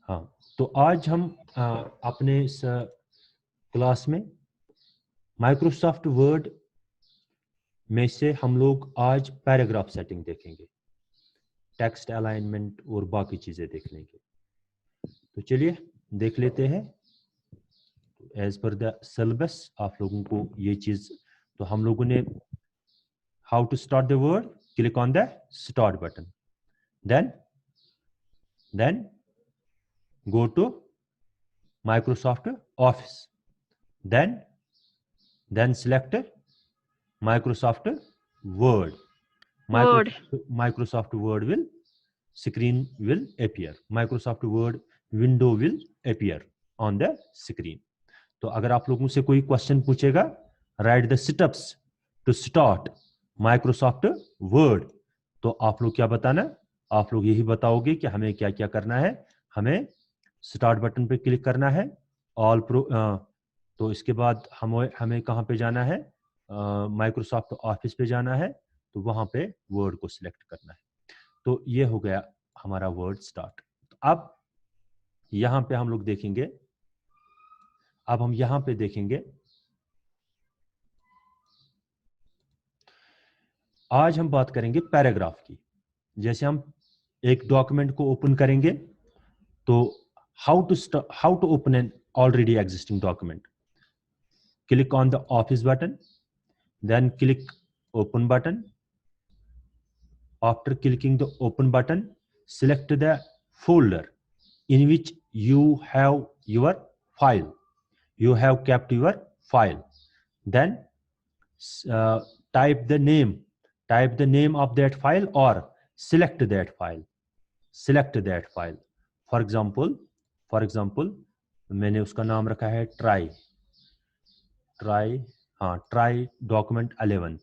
हाँ, तो आज हम अपने इस क्लास में माइक्रोसॉफ्ट वर्ड में से हम लोग आज पैराग्राफ सेटिंग देखेंगे, टेक्स्ट अलाइनमेंट और बाकी चीजें देख लेंगे। तो चलिए देख लेते हैं। एज पर द सिलेबस आप लोगों को ये चीज, तो हम लोगों ने how to start the word, click on the start button, then go to Microsoft Office, then select Microsoft Word. Word. Microsoft Word will screen will appear. Microsoft Word window will appear on the screen. तो अगर आप लोगों से कोई question पूछेगा, write the steps to start Microsoft Word, तो आप लोग क्या बताना, आप लोग यही बताओगे कि हमें क्या क्या करना है। हमें स्टार्ट बटन पे क्लिक करना है, ऑल प्रो, तो इसके बाद हमें कहाँ पे जाना है, माइक्रोसॉफ्ट ऑफिस पे जाना है, तो वहां पे वर्ड को सिलेक्ट करना है। तो ये हो गया हमारा वर्ड स्टार्ट। अब यहां पे हम लोग देखेंगे, अब हम यहां पे देखेंगे, आज हम बात करेंगे पैराग्राफ की। जैसे हम एक डॉक्यूमेंट को ओपन करेंगे, तो how to open an already existing document, click on the office button, then click open button. After clicking the open button, select the folder in which you have your file, you have kept your file. Then uh, type the name of that file, or select that file. For example मैंने उसका नाम रखा है try document 11th.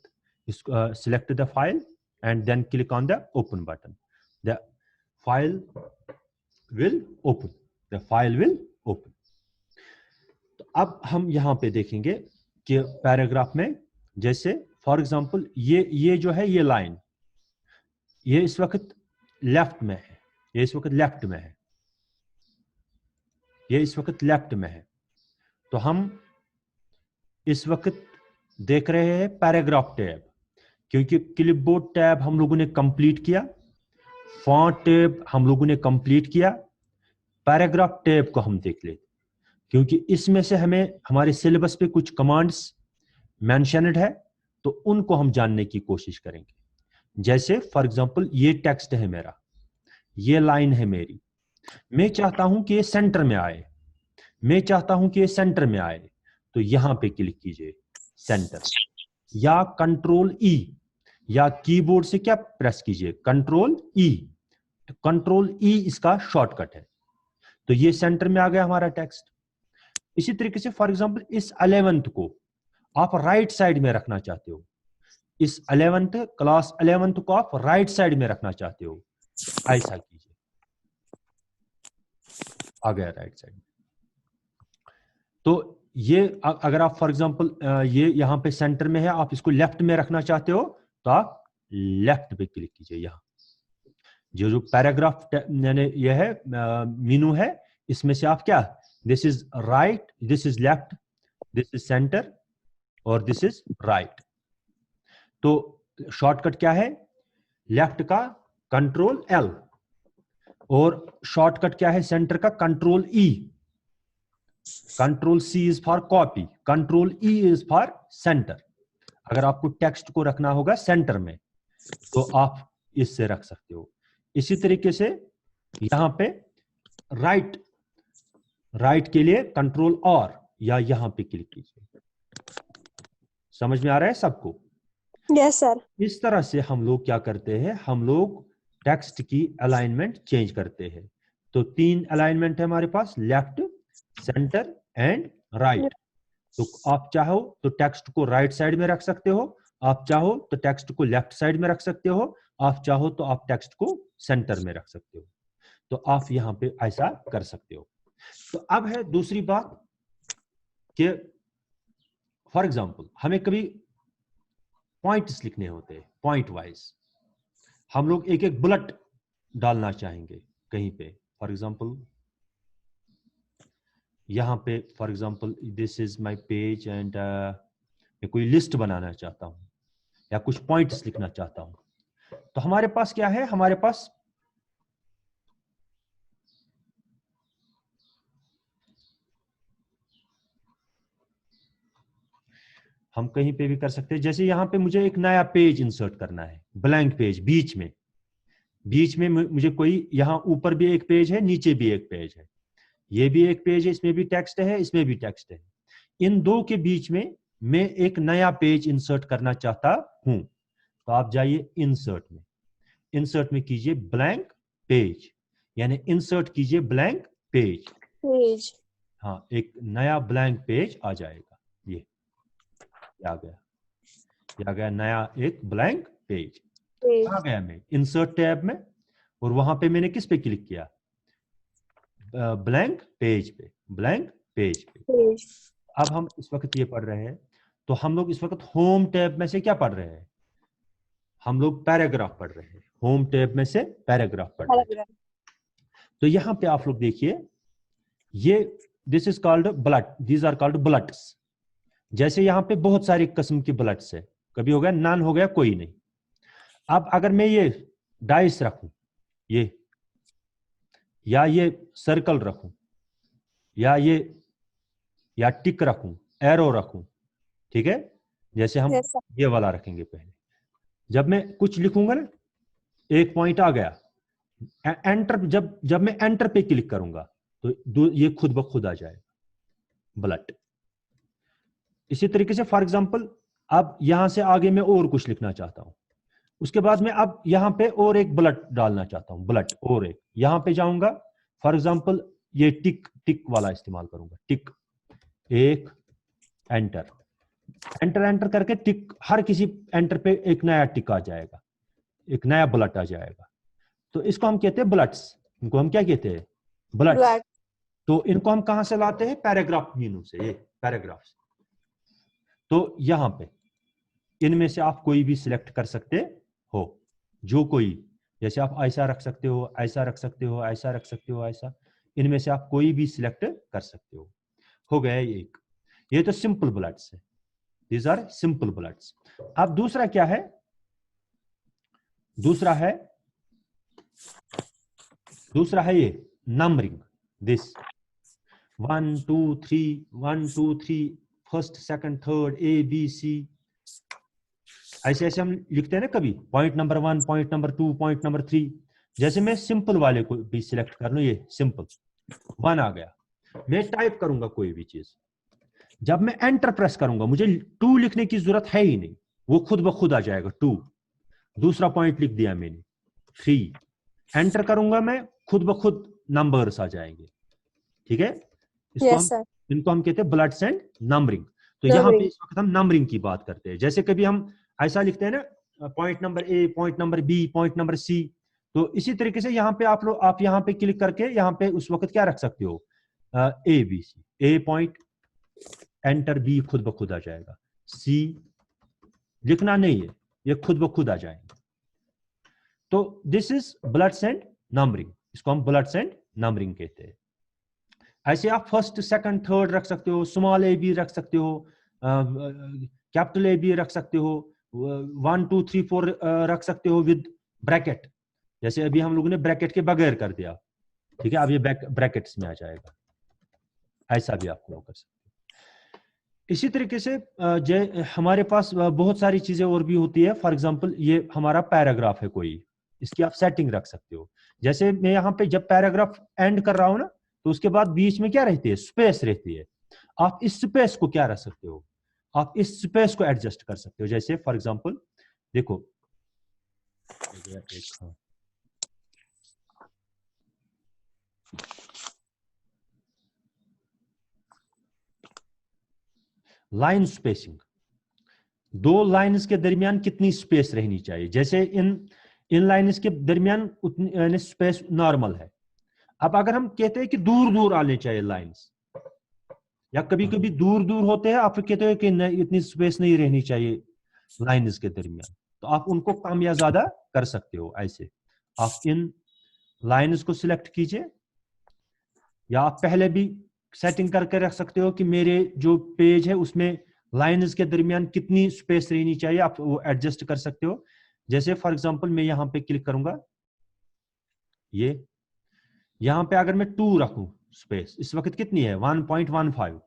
Select the file and then click on the open button. The file will open. तो अब हम यहां पे देखेंगे कि पैराग्राफ में, जैसे फॉर एग्जांपल ये जो है, ये लाइन, ये इस वक्त लेफ्ट में है, ये इस वक्त लेफ्ट में है। तो हम इस वक्त देख रहे हैं पैराग्राफ टैब, क्योंकि क्लिपबोर्ड टैब हम लोगों ने कंप्लीट किया, फॉन्ट टैब हम लोगों ने कंप्लीट किया, पैराग्राफ टैब को हम देख ले, क्योंकि इसमें से हमें हमारे सिलेबस पे कुछ कमांड्स मेंशनड है, तो उनको हम जानने की कोशिश करेंगे। जैसे फॉर एग्जांपल ये टेक्स्ट है मेरा, ये लाइन है मेरी, मैं चाहता हूं कि ये सेंटर में आए, तो यहां पे क्लिक कीजिए सेंटर, या कंट्रोल ई, या कीबोर्ड से क्या प्रेस कीजिए, कंट्रोल ई इसका शॉर्टकट है। तो ये सेंटर में आ गया हमारा टेक्स्ट। इसी तरीके से फॉर एग्जांपल इस 11th को आप राइट साइड में रखना चाहते हो, इस 11th क्लास 11th को आप राइट साइड में रखना चाहते हो, ऐसा कीजिए, आ गया राइट साइड। तो ये अगर आप फॉर एग्जांपल ये यहां पे सेंटर में है, आप इसको लेफ्ट में रखना चाहते हो, तो आप लेफ्ट पे क्लिक कीजिए। यहां जो पैराग्राफ यानी ये है मीनू है, इसमें से आप क्या, this is right, this is left, this is centre, और दिस इज राइट। तो शॉर्टकट क्या है, लेफ्ट का कंट्रोल एल, और शॉर्टकट क्या है सेंटर का, control E. Control C is for copy, control E is for centre. अगर आपको टेक्स्ट को रखना होगा सेंटर में, तो आप इससे रख सकते हो। इसी तरीके से यहां पे राइट के लिए कंट्रोल और, या यहां पे क्लिक कीजिए। समझ में आ रहा है सबको? Yes sir. इस तरह से हम लोग क्या करते हैं, हम लोग टेक्स्ट की अलाइनमेंट चेंज करते हैं। तो 3 अलाइनमेंट है हमारे पास, लेफ्ट, सेंटर एंड राइट। तो आप चाहो तो टेक्स्ट को राइट साइड में रख सकते हो, आप चाहो तो टेक्स्ट को लेफ्ट साइड में रख सकते हो, आप चाहो तो आप टेक्स्ट को सेंटर में रख सकते हो। तो आप यहां पे ऐसा कर सकते हो। तो अब है दूसरी बात कि फॉर एग्जांपल हमें कभी पॉइंट्स लिखने होते हैं, पॉइंट वाइज हम लोग एक एक बुलेट डालना चाहेंगे कहीं पे। फॉर एग्जांपल यहाँ पे for example this is my page and मैं कोई लिस्ट बनाना चाहता हूँ या कुछ पॉइंट्स लिखना चाहता हूँ, तो हमारे पास क्या है, हमारे पास हम कहीं पे भी कर सकते हैं। जैसे यहाँ पे मुझे एक नया पेज इंसर्ट करना है, ब्लैंक पेज, बीच में मुझे कोई, यहाँ ऊपर भी एक पेज है, नीचे भी एक पेज है, ये भी एक पेज है, इसमें भी टेक्स्ट है, इसमें भी टेक्स्ट है। इन दो के बीच में मैं एक नया पेज इंसर्ट करना चाहता हूं, तो आप जाइए इंसर्ट में कीजिए ब्लैंक पेज, यानी इंसर्ट कीजिए ब्लैंक पेज। हाँ, एक नया ब्लैंक पेज आ जाएगा। ये आ गया नया एक ब्लैंक पेज आ गया। मैं इंसर्ट टैब में, और वहां पे मैंने किस पे क्लिक किया, ब्लैंक पेज पे। अब हम इस वक्त ये पढ़ रहे हैं, तो हम लोग इस वक्त होम टैब में से क्या पढ़ रहे हैं, हम लोग पैराग्राफ पढ़ रहे हैं, होम टैब में से पैराग्राफ पढ़ रहे हैं। तो यहाँ पे आप लोग देखिए, ये this is called blot, these are called blots. जैसे यहाँ पे बहुत सारी किस्म की ब्लट्स है, कभी हो गया नन, हो गया कोई नहीं। अब अगर मैं ये डाइस रखूं, ये या ये सर्कल रखूं, या टिक रखूं, एरो रखूं, ठीक है, जैसे हम ये वाला रखेंगे पहले। जब मैं कुछ लिखूंगा ना, एक पॉइंट आ गया, एंटर, जब मैं एंटर पे क्लिक करूंगा तो ये खुद ब खुद आ जाएगा ब्लट। इसी तरीके से फॉर एग्जांपल, अब यहां से आगे मैं और कुछ लिखना चाहता हूं, उसके बाद में अब यहां पे और एक ब्लट डालना चाहता हूं, ब्लट और एक, यहां पे जाऊंगा, फॉर एग्जांपल ये टिक वाला इस्तेमाल करूंगा, टिक, एक, एंटर करके टिक, हर किसी एंटर पे एक नया टिक आ जाएगा, एक नया ब्लट आ जाएगा। तो इसको हम कहते हैं ब्लट्स, इनको हम क्या कहते हैं, ब्लट्स। तो इनको हम कहां से लाते हैं, पैराग्राफ मीनू से, ये पैराग्राफ। तो यहां पे इनमें से आप कोई भी सिलेक्ट कर सकते हो, जो कोई, जैसे आप ऐसा रख सकते हो, ऐसा रख सकते हो, ऐसा रख सकते हो, ऐसा, इनमें से आप कोई भी सिलेक्ट कर सकते हो गया एक। ये तो सिंपल ब्लट्स है, दीज आर सिंपल ब्लट्स। अब दूसरा क्या है, दूसरा है ये numbering, this 1 2 3 first second third ABC, ऐसे हम लिखते हैं ना कभी, point number 1, point number 2, point number 3। जैसे मैं सिंपल वाले को भी सिलेक्ट कर लूं, ये सिंपल 1 आ गया, मैं टाइप करूंगा कोई भी चीज, जब मैं एंटर प्रेस करूंगा, मुझे 2 लिखने की जरूरत है ही नहीं, वो खुद ब खुद आ जाएगा 2। दूसरा पॉइंट लिख दिया मैंने, 3, एंटर करूंगा मैं, खुद ब खुद नंबर्स आ जाएंगे, ठीक है। इनको हम कहते हैं ब्लट्स एंड नंबरिंग। तो यहाँ पे इस वक्त हम नंबरिंग की बात करते हैं। जैसे कभी हम ऐसा लिखते हैं ना, point number A, point number B, point number C, तो इसी तरीके से यहाँ पे आप यहाँ पे क्लिक करके यहाँ पे उस वक्त क्या रख सकते हो, ABC, A point, enter, B खुद ब खुद आ जाएगा, C लिखना नहीं है, ये खुद ब खुद आ जाएंगे। तो दिस इज ब्लट्स एंड नंबरिंग, इसको हम ब्लट्स एंड नंबरिंग कहते हैं। ऐसे आप फर्स्ट सेकंड थर्ड रख सकते हो, स्मॉल A भी रख सकते हो, कैपिटल A भी रख सकते हो, 1 2 3 4 रख सकते हो विद ब्रैकेट, जैसे अभी हम लोगों ने ब्रैकेट के बगैर कर दिया, ठीक है, अब ये ब्रैकेट्स में आ जाएगा, ऐसा भी आप कर सकते हो। इसी तरीके से हमारे पास बहुत सारी चीजें और भी होती है। फॉर एग्जांपल ये हमारा पैराग्राफ है कोई, इसकी आप सेटिंग रख सकते हो। जैसे मैं यहाँ पे जब पैराग्राफ एंड कर रहा हूं ना, तो उसके बाद बीच में क्या रहती है, स्पेस रहती है। आप इस स्पेस को क्या रख सकते हो, आप इस स्पेस को एडजस्ट कर सकते हो। जैसे फॉर एग्जांपल देखो, लाइन स्पेसिंग, 2 लाइन्स के दरमियान कितनी स्पेस रहनी चाहिए। जैसे इन लाइन्स के दरमियान उतनी स्पेस नॉर्मल है। अब अगर हम कहते हैं कि दूर दूर आने चाहिए लाइन्स, या कभी कभी दूर दूर होते हैं, आप कहते हो कि इतनी स्पेस नहीं रहनी चाहिए लाइन्स के दरमियान, तो आप उनको कम या ज्यादा कर सकते हो। ऐसे आप इन लाइन्स को सिलेक्ट कीजिए, या आप पहले भी सेटिंग करके रख सकते हो कि मेरे जो पेज है उसमें लाइंस के दरमियान कितनी स्पेस रहनी चाहिए, आप वो एडजस्ट कर सकते हो। जैसे फॉर एग्जांपल मैं यहाँ पे क्लिक करूंगा, ये यहाँ पे अगर मैं 2 रखूं स्पेस, इस वक्त कितनी है 1.15,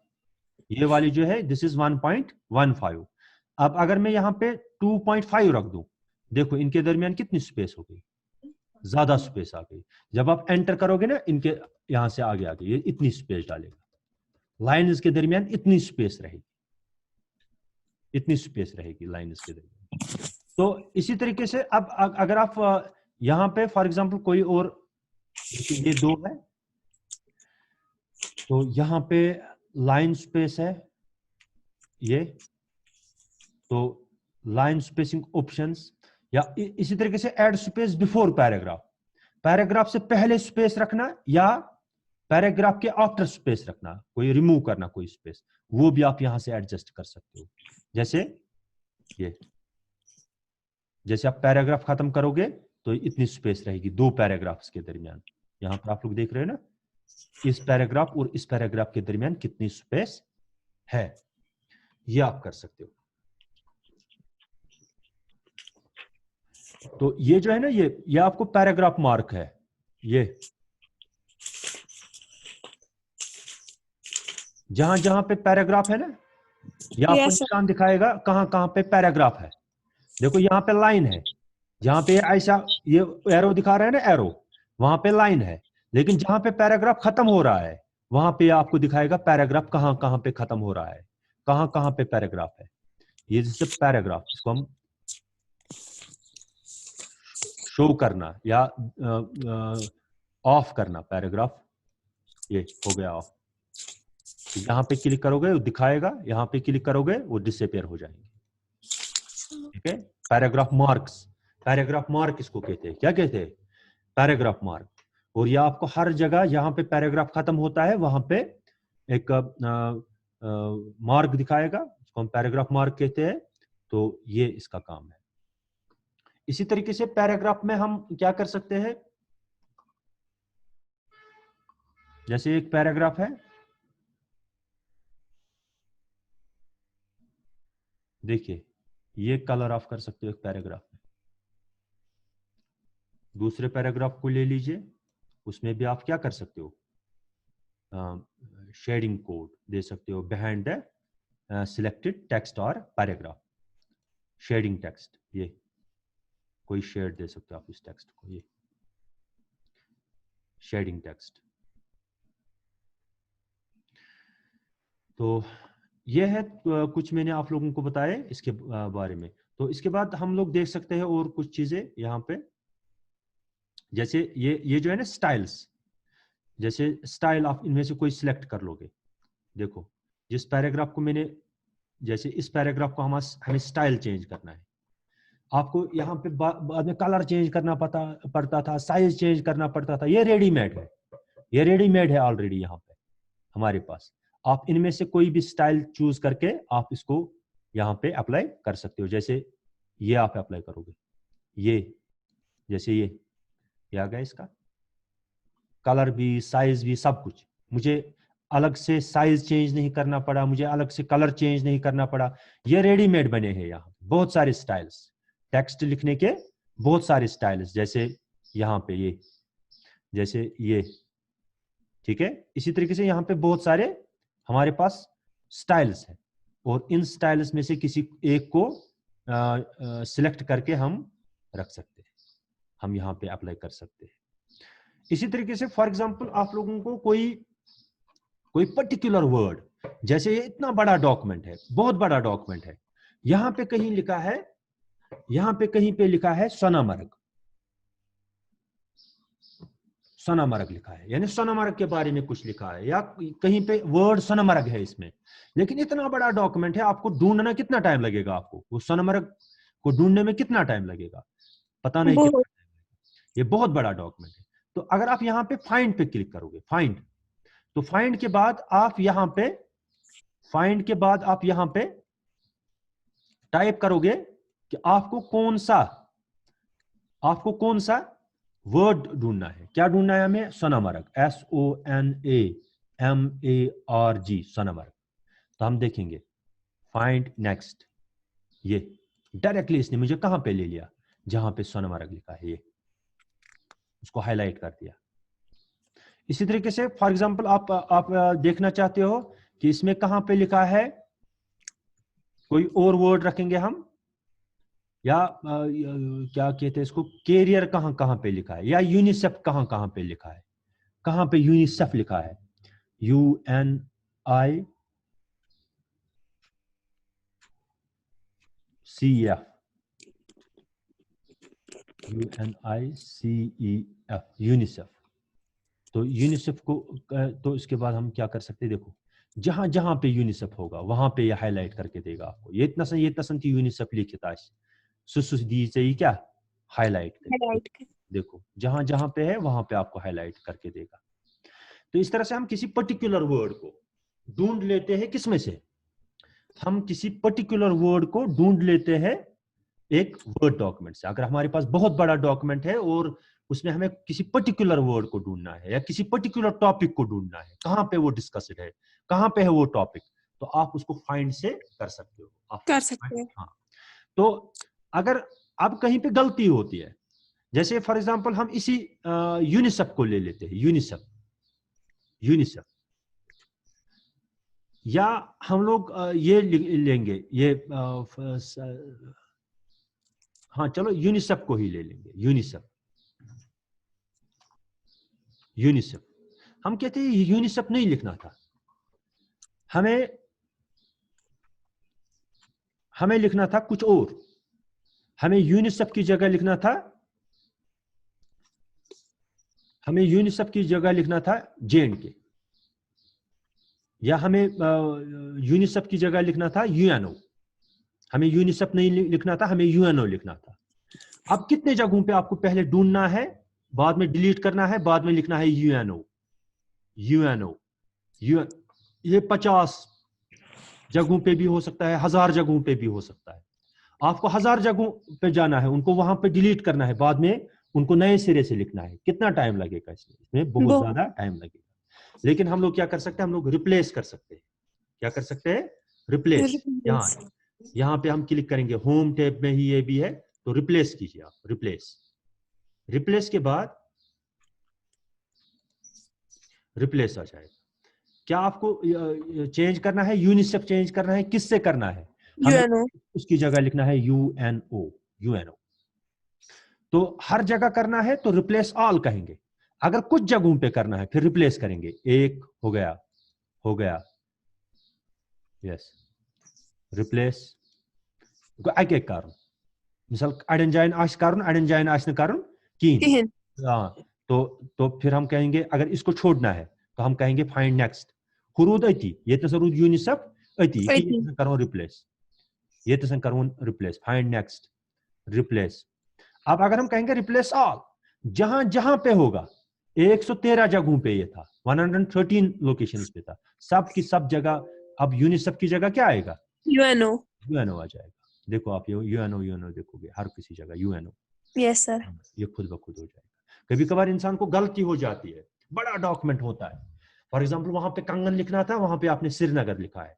ये वाली जो है दिस इज 1.15। अब अगर मैं यहाँ पे 2.5 रख दूं, देखो इनके दरमियान कितनी स्पेस हो गई, ज्यादा स्पेस आ गई। जब आप एंटर करोगे ना इनके यहां से आगे आगे ये इतनी स्पेस डालेगा, लाइंस के दरमियान इतनी स्पेस रहेगी, इतनी स्पेस रहेगी लाइंस के दरमियान। तो इसी तरीके से अब अगर आप यहाँ पे फॉर एग्जांपल कोई और, ये 2 है तो यहाँ पे लाइन स्पेस है ये, तो लाइन स्पेसिंग ऑप्शंस, या इसी तरीके से add space before paragraph, paragraph से पहले स्पेस रखना या पैराग्राफ के आफ्टर स्पेस रखना, कोई रिमूव करना कोई स्पेस, वो भी आप यहां से एडजस्ट कर सकते हो। जैसे ये, जैसे आप पैराग्राफ खत्म करोगे तो इतनी स्पेस रहेगी 2 पैराग्राफ्स के दरमियान। यहां पर आप लोग देख रहे हो ना, इस पैराग्राफ और इस पैराग्राफ के दरमियान कितनी स्पेस है, ये आप कर सकते हो। तो ये जो है ना, ये आपको पैराग्राफ मार्क है, ये जहां जहां पे पैराग्राफ है ना, ये आपको Yes, sir. निशान दिखाएगा कहां कहां पे पैराग्राफ है। देखो यहाँ पे लाइन है, जहां पे ऐसा ये एरो दिखा रहा है ना, एरो, वहां पे लाइन है, लेकिन जहां पे पैराग्राफ खत्म हो रहा है वहां पे आपको दिखाएगा पैराग्राफ कहां कहां पे खत्म हो रहा है, कहां कहां पे पैराग्राफ है। ये जैसे पैराग्राफ, इसको हम शो करना या ऑफ करना, पैराग्राफ ये हो गया ऑफ। यहाँ पे क्लिक करोगे वो दिखाएगा, यहाँ पे क्लिक करोगे वो डिसअपीयर हो जाएंगे। ठीक है, पैराग्राफ मार्क्स, पैराग्राफ मार्क इसको कहते हैं, क्या कहते हैं, पैराग्राफ मार्क। और ये आपको हर जगह यहाँ पे पैराग्राफ खत्म होता है वहां पे एक मार्क दिखाएगा, इसको हम पैराग्राफ मार्क कहते हैं। तो ये इसका काम है। इसी तरीके से पैराग्राफ में हम क्या कर सकते हैं, जैसे एक पैराग्राफ है, देखिए ये कलर ऑफ कर सकते हो एक पैराग्राफ में। दूसरे पैराग्राफ को ले लीजिए, उसमें भी आप क्या कर सकते हो, शेडिंग कोड दे सकते हो बिहाइंड द सिलेक्टेड टेक्स्ट और पैराग्राफ, शेडिंग टेक्स्ट, ये कोई शेड दे सकते हो आप इस टेक्स्ट को, ये शेडिंग टेक्स्ट। तो ये है कुछ मैंने आप लोगों को बताया इसके बारे में। तो इसके बाद हम लोग देख सकते हैं और कुछ चीजें यहाँ पे, जैसे ये जो है ना स्टाइल्स, जैसे स्टाइल आप इनमें से कोई सिलेक्ट कर लोगे। देखो जिस पैराग्राफ को मैंने, जैसे इस पैराग्राफ को हमें स्टाइल चेंज करना है, आपको यहाँ पे बाद में कलर चेंज करना पड़ता था, साइज चेंज करना पड़ता था, ये रेडीमेड है, ये रेडीमेड है ऑलरेडी यहाँ पे हमारे पास। आप इनमें से कोई भी स्टाइल चूज करके आप इसको यहाँ पे अप्लाई कर सकते हो। जैसे ये आप अप्लाई करोगे, ये जैसे ये आ गया, इसका कलर भी साइज भी सब कुछ, मुझे अलग से साइज चेंज नहीं करना पड़ा, मुझे अलग से कलर चेंज नहीं करना पड़ा, ये रेडीमेड बने हैं। यहाँ बहुत सारे स्टाइल्स, टेक्स्ट लिखने के बहुत सारे स्टाइल्स, जैसे यहाँ पे ये, जैसे ये, ठीक है। इसी तरीके से यहाँ पे बहुत सारे हमारे पास स्टाइल्स हैं, और इन स्टाइल्स में से किसी एक को सिलेक्ट करके हम रख सकते हैं, हम यहाँ पे अप्लाई कर सकते हैं। इसी तरीके से फॉर एग्जांपल आप लोगों को कोई पर्टिकुलर वर्ड, जैसे ये इतना बड़ा डॉक्यूमेंट है, बहुत बड़ा डॉक्यूमेंट है, यहाँ पे कहीं लिखा है, यहाँ पे कहीं पे लिखा है सोनामर्ग, सोनामर्ग लिखा है, यानी सोनामर्ग के बारे में कुछ लिखा है, या कहीं पे वर्ड सोनामर्ग है इसमें, लेकिन इतना बड़ा डॉक्यूमेंट है, आपको ढूंढना कितना टाइम लगेगा, आपको वो सोनामर्ग को ढूंढने में कितना टाइम लगेगा, पता नहीं कितना टाइम लगेगा, ये बहुत बड़ा डॉक्यूमेंट है। तो अगर आप यहाँ पे फाइंड पे क्लिक करोगे, फाइंड, तो फाइंड के बाद आप यहाँ पे, फाइंड के बाद आप यहाँ पे टाइप करोगे कि आपको कौन सा वर्ड ढूंढना है, क्या ढूंढना है हमें, सोनामर्ग, SONA MARG सोनामर्ग। तो हम देखेंगे फाइंड नेक्स्ट, ये डायरेक्टली इसने मुझे कहां पे ले लिया, जहां पे सोनामर्ग लिखा है, ये उसको हाईलाइट कर दिया। इसी तरीके से फॉर एग्जांपल आप देखना चाहते हो कि इसमें कहां पे लिखा है, कोई और वर्ड रखेंगे हम, या क्या कहते हैं इसको, कैरियर कहां कहां पे लिखा है, या यूनिसेफ कहां कहां पे लिखा है, कहां पे यूनिसेफ लिखा है, UNICEF, UNICEF, यूनिसेफ। तो यूनिसेफ को तो इसके बाद हम क्या कर सकते हैं, देखो जहां जहां पे यूनिसेफ होगा वहां पे ये हाईलाइट करके देगा आपको। ये तसंती यूनिसेफ लिखित आस सुसुस दी चाहिए क्या, हाईलाइट हाईलाइट कर। देखो जहां जहां पे है वहां पे आपको हाईलाइट करके देगा। तो इस तरह से हम किसी पर्टिकुलर वर्ड को ढूंढ लेते हैं, किसमें से, हम किसी पर्टिकुलर वर्ड को ढूंढ लेते हैं एक वर्ड डॉक्यूमेंट से। अगर हमारे पास बहुत बड़ा डॉक्यूमेंट है और उसमें हमें किसी पर्टिकुलर वर्ड को ढूंढना है या किसी पर्टिकुलर टॉपिक को ढूंढना है, कहां पे वो डिस्कस्ड है, कहां पे है वो टॉपिक, तो आप उसको फाइंड से कर सकते हो, आप कर सकते हैं। हाँ। तो अगर अब कहीं पे गलती होती है, जैसे फॉर एग्जांपल हम इसी यूनिसेफ को ले लेते हैं, यूनिसेफ, या हम लोग ये लेंगे, ये हाँ चलो यूनिसेफ को ही ले लेंगे, यूनिसेफ। हम कहते हैं यूनिसेफ नहीं लिखना था, हमें लिखना था कुछ और, हमें यूनिसेफ की जगह लिखना था, J&K, या हमें यूनिसेफ की जगह लिखना था UNO। हमें यूनिसेफ नहीं लिखना था, हमें UNO लिखना था। अब कितने जगहों पे आपको पहले ढूंढना है, बाद में डिलीट करना है, बाद में लिखना है UNO। ये 50 जगहों पे भी हो सकता है, 1000 जगहों पे भी हो सकता है। आपको 1000 जगहों पे जाना है, उनको वहां पे डिलीट करना है, बाद में उनको नए सिरे से लिखना है। कितना टाइम लगेगा इसमें बहुत ज्यादा टाइम लगेगा। लेकिन हम लोग क्या कर सकते हैं, हम लोग रिप्लेस कर सकते हैं। क्या कर सकते हैं, रिप्लेस। यहाँ पे हम क्लिक करेंगे, होम टैब में ही ये भी है, तो रिप्लेस कीजिए आप, रिप्लेस के बाद रिप्लेस आ जाएगा। क्या आपको चेंज करना है, यूनिसेफ चेंज करना है, किससे करना है, हमें उसकी जगह लिखना है UNO। तो हर जगह करना है तो रिप्लेस ऑल कहेंगे। अगर कुछ जगहों पे करना है फिर रिप्लेस करेंगे। एक हो गया यस, रिप्लेस एक कारण मिसाल अड़न जायन आश करुन, अड़न जायन आश न करुन कीन। तो फिर हम कहेंगे अगर इसको छोड़ना है तो हम कहेंगे फाइंड नेक्स्ट, हुरूद अति ये रूद यूनिसेफ अति करो रिप्लेस, ये करो रिप्लेस, फाइंड नेक्स्ट, रिप्लेस। अब अगर हम कहेंगे रिप्लेस ऑल, जहां जहां पे होगा, 113 जगहों पे ये था, 113 लोकेशंस पे था, सब की सब जगह अब यूनिसेफ की जगह क्या आएगा, UNO आ जाएगा। देखो आप ये UNO देखोगे हर किसी जगह UNO। यस सर, ये खुद ब खुद हो जाएगा। कभी कभार इंसान को गलती हो जाती है, बड़ा डॉक्यूमेंट होता है, फॉर एग्जांपल वहां पे कंगन लिखना था, वहां पे आपने श्रीनगर लिखा है।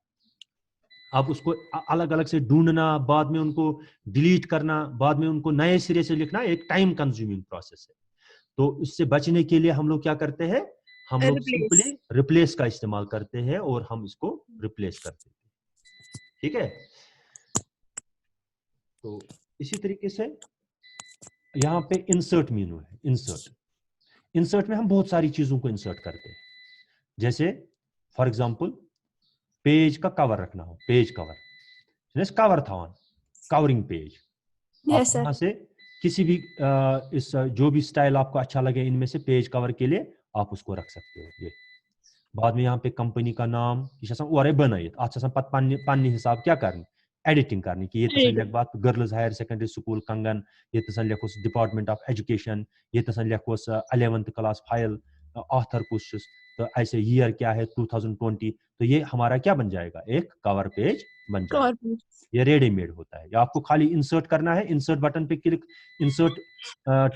अब उसको अलग अलग से ढूंढना, बाद में उनको डिलीट करना, बाद में उनको नए सिरे से लिखना, एक टाइम कंज्यूमिंग प्रोसेस है। तो इससे बचने के लिए हम लोग क्या करते हैं, हम लोग सिंपली रिप्लेस का इस्तेमाल करते हैं और हम इसको रिप्लेस करते हैं। ठीक है, तो इसी तरीके से यहाँ पे इंसर्ट मेनू है। इंसर्ट में हम बहुत सारी चीजों को इंसर्ट करते हैं, जैसे फॉर एग्जांपल पेज का कवर रखना हो, पेज कवर था कवरिंग पेज। yes, आप वहां से किसी भी इस जो भी स्टाइल आपको अच्छा लगे इनमें से पेज कवर के लिए आप उसको रख सकते हो। ये बाद में यहाँ पे कंपनी का नाम और बनाइए पन्नी हिसाब क्या करनी, एडिटिंग करनी कि ये तसन लिख बात गर्ल्स हायर सेकेंडरी स्कूल कंगन, ये तसन लिखोस डिपार्टमेंट ऑफ एजुकेशन, ये तसन लिखोस 11th क्लास फाइल ऑथर कुछ, तो ऐसे ईयर क्या है 2020, तो ये हमारा क्या बन जाएगा, एक कवर पेज बन जाएगा। ये रेडीमेड होता है, या आपको खाली इंसर्ट करना है, इंसर्ट बटन पे क्लिक, इंसर्ट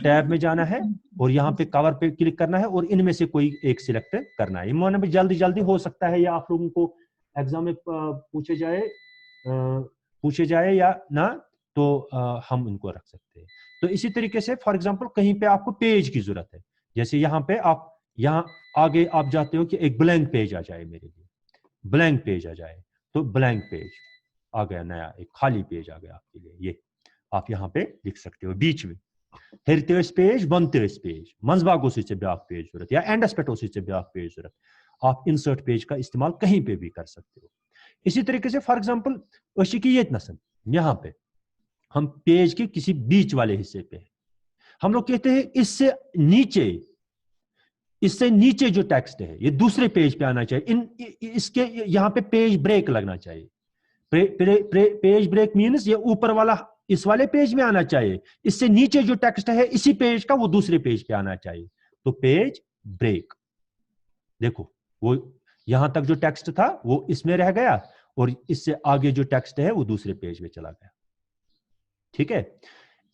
टैब में जाना है और यहाँ पे कवर पे क्लिक करना है और इनमें से कोई एक सिलेक्ट करना है। माने भी जल्दी जल्दी हो सकता है या आप लोगों को एग्जाम में पूछे जाए या ना, तो हम इनको रख सकते हैं। तो इसी तरीके से फॉर एग्जांपल कहीं पे आपको पेज की जरूरत है, जैसे यहाँ पे आप यहाँ आगे आप जाते हो कि एक ब्लैंक पेज आ जाए, मेरे लिए ब्लैंक पेज आ जाए, तो ब्लैंक पेज आ गया, नया एक खाली पेज आ गया आपके लिए, ये आप यहाँ पे लिख सकते हो बीच में हेरिटेज पेज, बनतेज पेज, मंजबागों से ब्याक पेज जरूरत या एंडस्पेटो से ब्याक पेज जरूरत, आप इंसर्ट पेज का इस्तेमाल कहीं पे भी कर सकते हो। इसी तरीके से फॉर एग्जांपल अशी की ये नसन, यहाँ पे हम पेज के किसी बीच वाले हिस्से पे हम लोग कहते हैं इससे नीचे जो टेक्स्ट है ये दूसरे पेज पे आना चाहिए, इसके यहाँ पे पेज ब्रेक लगना चाहिए। पेज ब्रेक मीन्स ये ऊपर वाला इस वाले पेज में आना चाहिए, इससे नीचे जो टेक्स्ट है इसी पेज का वो दूसरे पेज पे आना चाहिए, तो पेज ब्रेक। देखो वो यहां तक जो टेक्स्ट था वो इसमें रह गया और इससे आगे जो टेक्स्ट है वो दूसरे पेज में चला गया। ठीक है,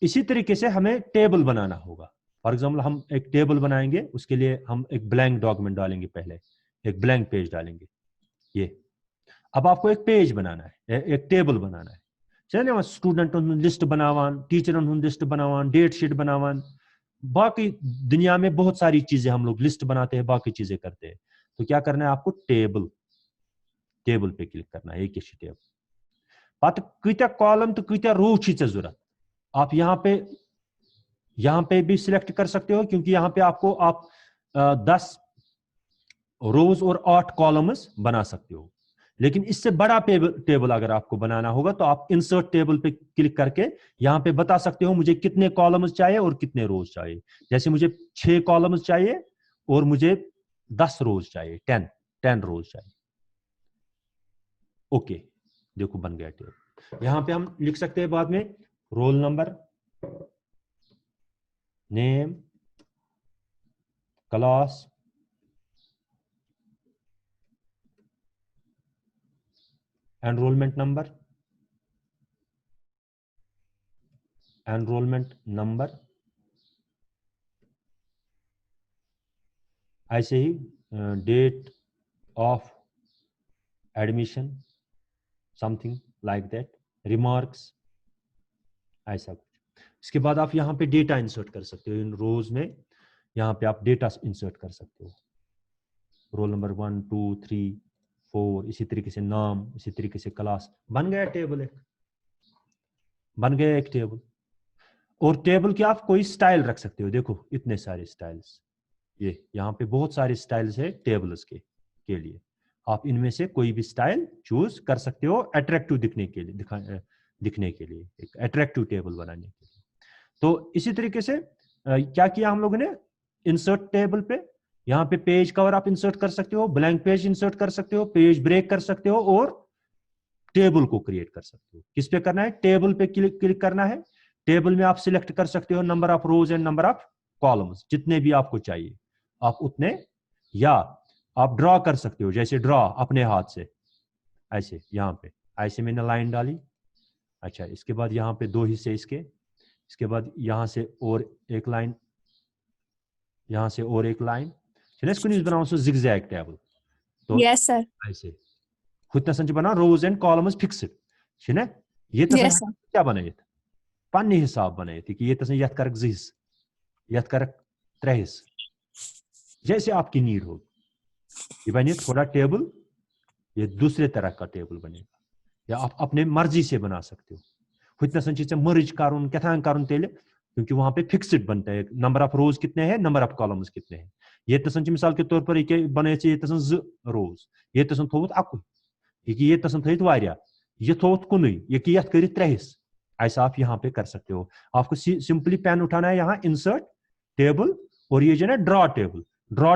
इसी तरीके से हमें टेबल बनाना होगा। फॉर एग्जाम्पल हम एक टेबल बनाएंगे, उसके लिए हम एक ब्लैंक डॉक्यूमेंट डालेंगे, पहले एक ब्लैंक पेज डालेंगे। ये अब आपको एक पेज बनाना है, एक टेबल बनाना है। चलिए स्टूडेंट लिस्ट बनावान, टीचर लिस्ट बनावान, डेट शीट बनावान, बाकी दुनिया में बहुत सारी चीजें हम लोग लिस्ट बनाते हैं, बाकी चीजें करते हैं। तो क्या करना है आपको, टेबल पे क्लिक करना है, एक टेबल पत कत्या कॉलम तो कत्या रो जरूरत, आप यहाँ पे भी सिलेक्ट कर सकते हो, क्योंकि यहाँ पे आपको आप 10 रोज और 8 कॉलम्स बना सकते हो। लेकिन इससे बड़ा टेबल अगर आपको बनाना होगा तो आप इंसर्ट टेबल पे क्लिक करके यहाँ पे बता सकते हो मुझे कितने कॉलम्स चाहिए और कितने रोज चाहिए। जैसे मुझे 6 कॉलम्स चाहिए और मुझे 10 रोज चाहिए, 10 रोज चाहिए। ओके, देखो बन गया टेबल। यहाँ पे हम लिख सकते हैं बाद में roll number, name, class, enrolment number, ऐसे ही date of admission, something like that, remarks, ऐसा कुछ। इसके बाद आप यहाँ पे डेटा इंसर्ट कर सकते हो इन रोज में, यहाँ पे आप डेटा इंसर्ट कर सकते हो, रोल नंबर 1 2 3 4, इसी तरीके से नाम, इसी तरीके से क्लास। बन गया टेबल, बन गया एक टेबल। और टेबल के आप कोई स्टाइल रख सकते हो, देखो इतने सारे स्टाइल्स, ये यहाँ पे बहुत सारे स्टाइल्स है टेबल्स के लिए। आप इनमें से कोई भी स्टाइल चूज कर सकते हो अट्रैक्टिव दिखने के लिए, एक अट्रैक्टिव टेबल बनाने के लिए। तो इसी तरीके से क्या किया हम लोगों ने, इंसर्ट टेबल पे यहाँ पे पेज कवर आप इंसर्ट कर सकते हो, ब्लैंक पेज इंसर्ट कर सकते हो, पेज ब्रेक कर सकते हो और टेबल को क्रिएट कर सकते हो। किस पे करना है, टेबल पे क्लिक करना है। टेबल में आप सिलेक्ट कर सकते हो number of rose and number of columns, जितने भी आपको चाहिए आप उतने, या आप ड्रॉ कर सकते हो, जैसे ड्रॉ अपने हाथ से ऐसे, यहाँ पे ऐसे मैंने लाइन डाली। अच्छा, इसके बाद यहाँ पे 2 हिस्से इसके बाद यहाँ से और एक लाइन, यहाँ से और एक लाइन। चलिए इसको नहीं बनाओ सो जिगजैग टेबल, तो Yes, sir. ऐसे खुद तसन बना रोज एंड कॉलम्स फिक्स्ड छे, ये तसन Yes, sir. क्या बनाइथ पन्ने हिसाब बनाइथ कि ये तसन यथ करक 2 हिस्स, यथ करक 3 हिस्स, जैसे आपकी नीड हो। ये बने थोड़ा टेबल, ये दूसरे तरह का टेबल बनेगा, या आप अपने मर्जी से बना सकते हो। हुतनसन चीज मर्ज करुन कथान करुन तेले, क्योंकि वहां पे फिक्स्ड बनता है नंबर ऑफ रोज कितने हैं, नंबर ऑफ कॉलम्स कितने हैं। ये तसन मिसाल के तौर पर ये बने ये तसन 2 रोज, ये तसन थोत अकु, ये तसन थोत वारिया, ये थोत कुन, ये कि यथ करित 3 हिस्स। ऐसा आप यहाँ पे कर सकते हो। आपको सिंपली पेन उठाना है, यहाँ इंसर्ट टेबल, और ये जो है ड्रॉ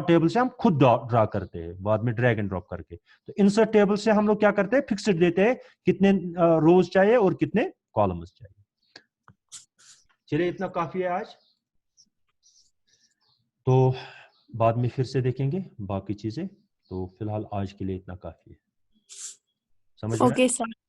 टेबल से हम खुद ड्रॉ करते हैं बाद में ड्रैग एंड ड्रॉप करके। तो इंसर्ट टेबल से हम लोग क्या करते हैं, फिक्स्ड देते हैं कितने रोज चाहिए और कितने कॉलम्स चाहिए। चलिए इतना काफी है आज। तो बाद में फिर से देखेंगे बाकी चीजें, तो फिलहाल आज के लिए इतना काफी है। समझ में आया? Okay, sir.